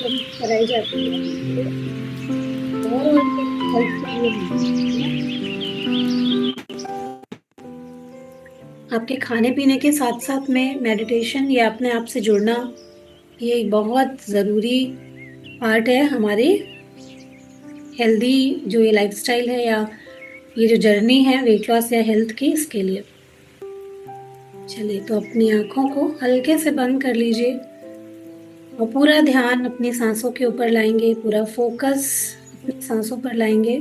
Meditation कराई जाती है और हेल्थ के लिए भी, है ना? आपके खाने-पीने के साथ-साथ में मेडिटेशन या अपने आप से जुड़ना, ये एक बहुत ज़रूरी पार्ट है हमारी हेल्दी जो ये लाइफ़स्टाइल है या ये जो जर्नी है वेट लॉस या हेल्थ की, इसके लिए। चलिए, तो अपनी आँखों को हल्के से बंद कर लीजिए और पूरा ध्यान अपनी साँसों के ऊपर लाएँगे, पूरा फ़ोकस अपनी साँसों पर लाएँगे।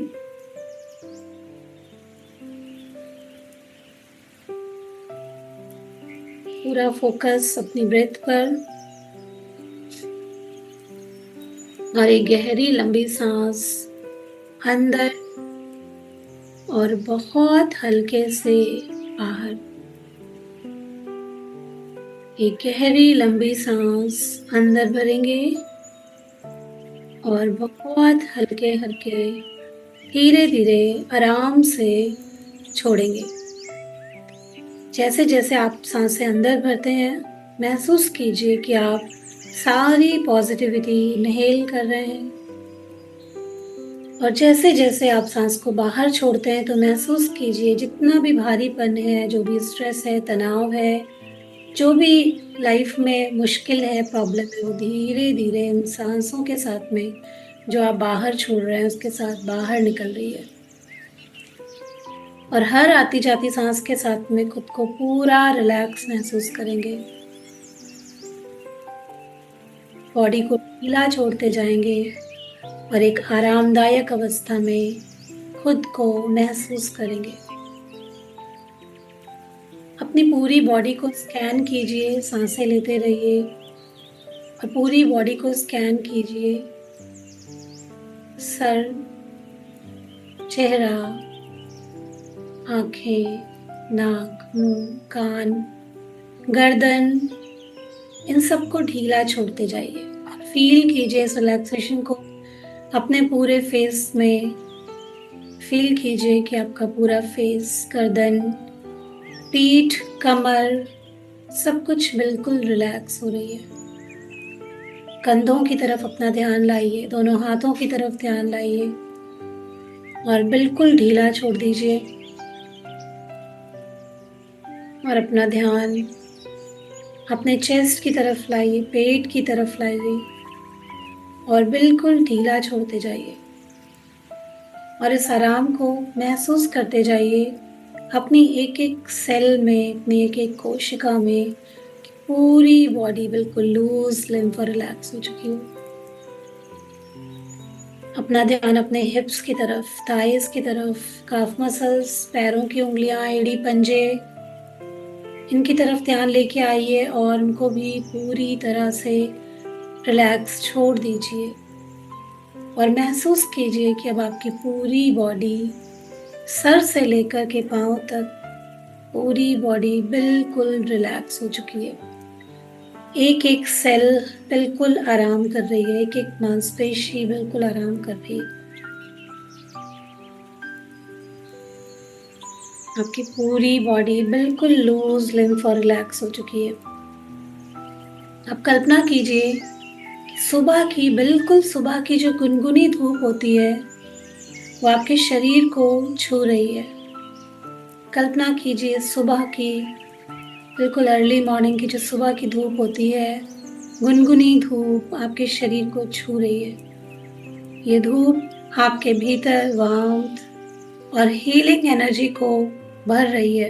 पूरा फ़ोकस अपनी ब्रेथ पर और एक गहरी लंबी साँस अंदर और बहुत हल्के से बाहर। एक गहरी लंबी साँस अंदर भरेंगे और बहुत हल्के-हल्के, धीरे-धीरे, आराम से छोड़ेंगे। जैसे-जैसे आप साँसें अंदर भरते हैं, महसूस कीजिए कि आप सारी पॉज़िटिविटी इनहेल कर रहे हैं और जैसे-जैसे आप साँस को बाहर छोड़ते हैं, तो महसूस कीजिए जितना भी भारीपन है, जो भी स्ट्रेस है, तनाव है, जो भी लाइफ़ में मुश्किल है, प्रॉब्लम है, वो धीरे-धीरे इन साँसों के साथ में जो आप बाहर छोड़ रहे हैं, उसके साथ बाहर निकल रही है। और हर आती-जाती साँस के साथ में खुद को पूरा रिलैक्स महसूस करेंगे। बॉडी को ढीला छोड़ते जाएँगे और एक आरामदायक अवस्था में खुद को महसूस करेंगे। अपनी पूरी बॉडी को स्कैन कीजिए, साँसें लेते रहिए और पूरी बॉडी को स्कैन कीजिए। सर, चेहरा, आँखें, नाक, मुँह, कान, गर्दन, इन सबको ढीला छोड़ते जाइए और फ़ील कीजिए इस रिलैक्सेशन को अपने पूरे फेस में। फ़ील कीजिए कि आपका पूरा फेस, गर्दन, पीठ, कमर, सब कुछ बिल्कुल रिलैक्स हो रही है। कंधों की तरफ अपना ध्यान लाइए, दोनों हाथों की तरफ ध्यान लाइए और बिल्कुल ढीला छोड़ दीजिए और अपना ध्यान अपने चेस्ट की तरफ लाइए, पेट की तरफ लाइए और बिल्कुल ढीला छोड़ते जाइए और इस आराम को महसूस करते जाइए अपनी एक-एक सेल में, अपनी एक-एक कोशिका में कि पूरी बॉडी बिल्कुल लूज़, लिम्फ और रिलैक्स हो चुकी हो। अपना ध्यान अपने हिप्स की तरफ, थाइज़ की तरफ, काफ मसल्स, पैरों की उँगलियाँ, एड़ी, पंजे, इनकी तरफ ध्यान लेके आइए और उनको भी पूरी तरह से रिलैक्स छोड़ दीजिए और महसूस कीजिए कि अब आपकी पूरी बॉडी सर से लेकर के पाँव तक पूरी बॉडी बिल्कुल रिलैक्स हो चुकी है। एक-एक सेल बिल्कुल आराम कर रही है, एक-एक मांसपेशी बिल्कुल आराम कर रही है। आपकी पूरी बॉडी बिल्कुल लूज़, लिम्फ और रिलैक्स हो चुकी है। अब कल्पना कीजिए कि सुबह की, बिल्कुल सुबह की जो गुनगुनी धूप होती है, वो आपके शरीर को छू रही है। कल्पना कीजिए सुबह की, बिल्कुल अर्ली मॉर्निंग की जो सुबह की धूप होती है, गुनगुनी धूप आपके शरीर को छू रही है। ये धूप आपके भीतर वार्मथ और हीलिंग एनर्जी को भर रही है।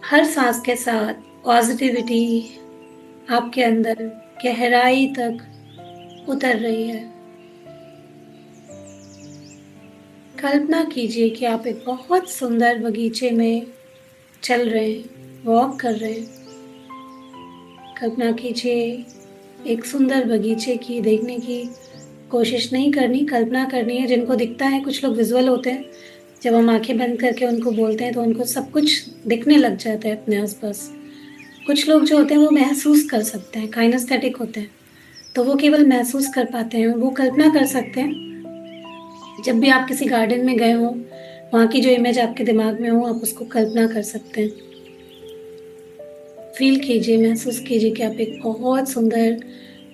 हर सांस के साथ पॉजिटिविटी आपके अंदर गहराई तक उतर रही है। कल्पना कीजिए कि आप एक बहुत सुंदर बगीचे में चल रहे हैं, वॉक कर रहे हैं। कल्पना कीजिए एक सुंदर बगीचे की, देखने की कोशिश नहीं करनी, कल्पना करनी है। जिनको दिखता है, कुछ लोग विजुअल होते हैं, जब हम आंखें बंद करके उनको बोलते हैं तो उनको सब कुछ दिखने लग जाता है अपने आसपास। कुछ लोग जो होते हैं वो महसूस कर सकते हैं, काइनेस्थेटिक होते हैं, तो वो केवल महसूस कर पाते हैं। वो कल्पना कर सकते हैं जब भी आप किसी गार्डन में गए हों, वहाँ की जो इमेज आपके दिमाग में हो, आप उसको कल्पना कर सकते हैं। फ़ील कीजिए, महसूस कीजिए कि आप एक बहुत सुंदर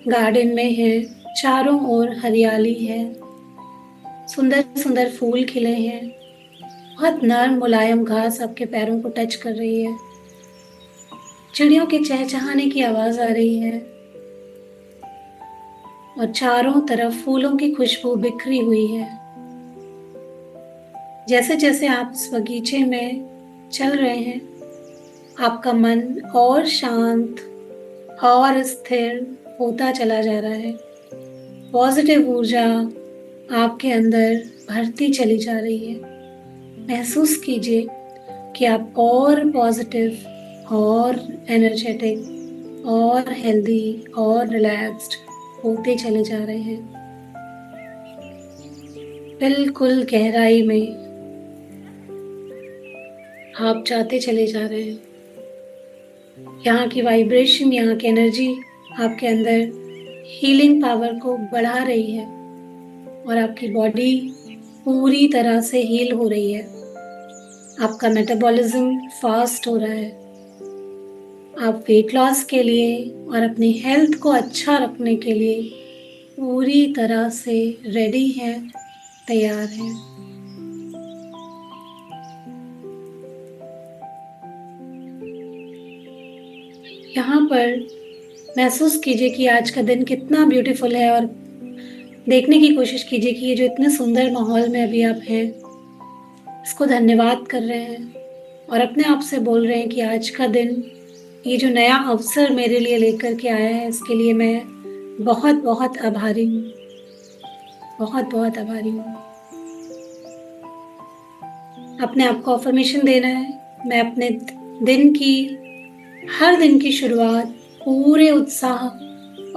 गार्डन में हैं, चारों ओर हरियाली है, सुंदर सुंदर फूल खिले हैं, बहुत नर्म मुलायम घास आपके पैरों को टच कर रही है, चिड़ियों के चहचहाने की आवाज आ रही है और चारों तरफ फूलों की खुशबू बिखरी हुई है। जैसे जैसे आप इस बगीचे में चल रहे हैं, आपका मन और शांत और स्थिर होता चला जा रहा है। पॉजिटिव ऊर्जा आपके अंदर भरती चली जा रही है। महसूस कीजिए कि आप और पॉजिटिव और एनर्जेटिक और हेल्दी और रिलैक्स्ड होते चले जा रहे हैं। बिल्कुल गहराई में आप जाते चले जा रहे हैं। यहाँ की वाइब्रेशन, यहाँ की एनर्जी आपके अंदर हीलिंग पावर को बढ़ा रही है और आपकी बॉडी पूरी तरह से हील हो रही है। आपका मेटाबॉलिज्म फास्ट हो रहा है। आप वेट लॉस के लिए और अपनी हेल्थ को अच्छा रखने के लिए पूरी तरह से रेडी हैं, तैयार हैं। यहाँ पर महसूस कीजिए कि आज का दिन कितना ब्यूटीफुल है और देखने की कोशिश कीजिए कि ये जो इतने सुंदर माहौल में अभी आप हैं, इसको धन्यवाद कर रहे हैं और अपने आप से बोल रहे हैं कि आज का दिन, ये जो नया अवसर मेरे लिए लेकर के आया है, इसके लिए मैं बहुत बहुत आभारी हूँ, बहुत बहुत आभारी हूँ। अपने आप को अफर्मेशन देना है, मैं अपने हर दिन की शुरुआत पूरे उत्साह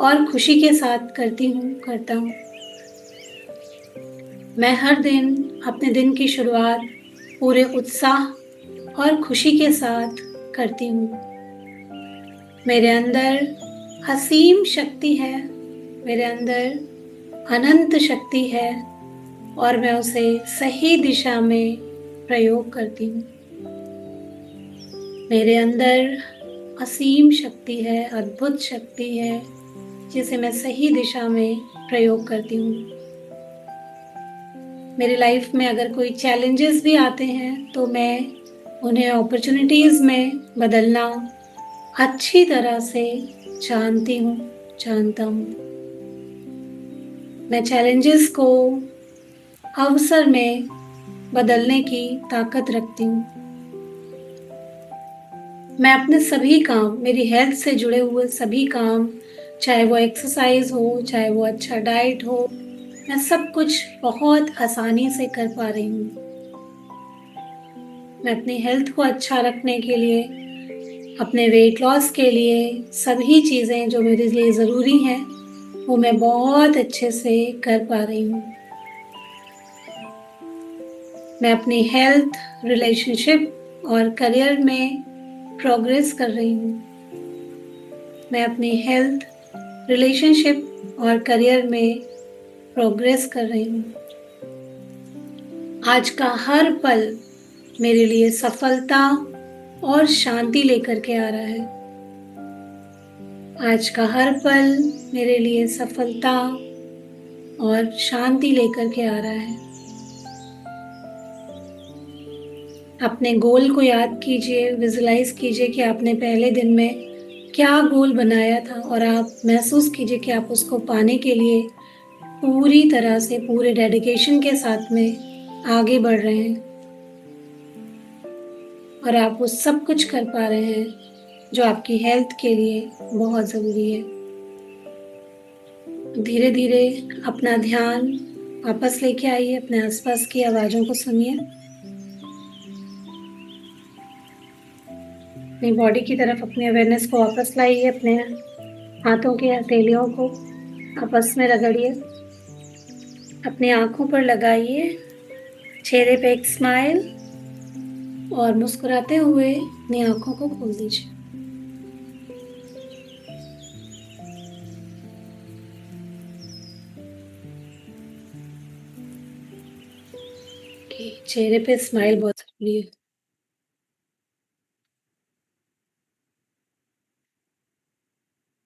और खुशी के साथ करता हूँ। मैं हर दिन अपने दिन की शुरुआत पूरे उत्साह और खुशी के साथ करती हूँ। मेरे अंदर असीम शक्ति है, मेरे अंदर अनंत शक्ति है और मैं उसे सही दिशा में प्रयोग करती हूँ। मेरे अंदर असीम शक्ति है, अद्भुत शक्ति है, जिसे मैं सही दिशा में प्रयोग करती हूँ। मेरी लाइफ में अगर कोई चैलेंजेस भी आते हैं तो मैं उन्हें अपॉर्चुनिटीज़ में बदलना अच्छी तरह से जानता हूँ। मैं चैलेंजेस को अवसर में बदलने की ताकत रखती हूँ। मैं अपने सभी काम, मेरी हेल्थ से जुड़े हुए सभी काम, चाहे वो एक्सरसाइज हो, चाहे वो अच्छा डाइट हो, मैं सब कुछ बहुत आसानी से कर पा रही हूँ। मैं अपनी हेल्थ को अच्छा रखने के लिए, अपने वेट लॉस के लिए सभी चीज़ें जो मेरे लिए ज़रूरी हैं, वो मैं बहुत अच्छे से कर पा रही हूँ। मैं अपनी हेल्थ, रिलेशनशिप और करियर में प्रोग्रेस कर रही हूँ। मैं अपनी हेल्थ, रिलेशनशिप और करियर में प्रोग्रेस कर रही हूँ। आज का हर पल मेरे लिए सफलता और शांति लेकर के आ रहा है। आज का हर पल मेरे लिए सफलता और शांति लेकर के आ रहा है। अपने गोल को याद कीजिए, विजुलाइज कीजिए कि आपने पहले दिन में क्या गोल बनाया था और आप महसूस कीजिए कि आप उसको पाने के लिए पूरी तरह से, पूरे डेडिकेशन के साथ में आगे बढ़ रहे हैं और आप वो सब कुछ कर पा रहे हैं जो आपकी हेल्थ के लिए बहुत ज़रूरी है। धीरे धीरे अपना ध्यान वापस लेके आइए, अपने आसपास की आवाज़ों को सुनिए। अपनी बॉडी की तरफ अपनी अवेयरनेस को वापस लाइए, अपने हाथों की हथेलियों को आपस में रगड़िए, अपनी आँखों पर लगाइए, चेहरे पे एक स्माइल और मुस्कुराते हुए अपनी आँखों को खोल दीजिए। चेहरे पे स्माइल बहुत ज़रूरी है।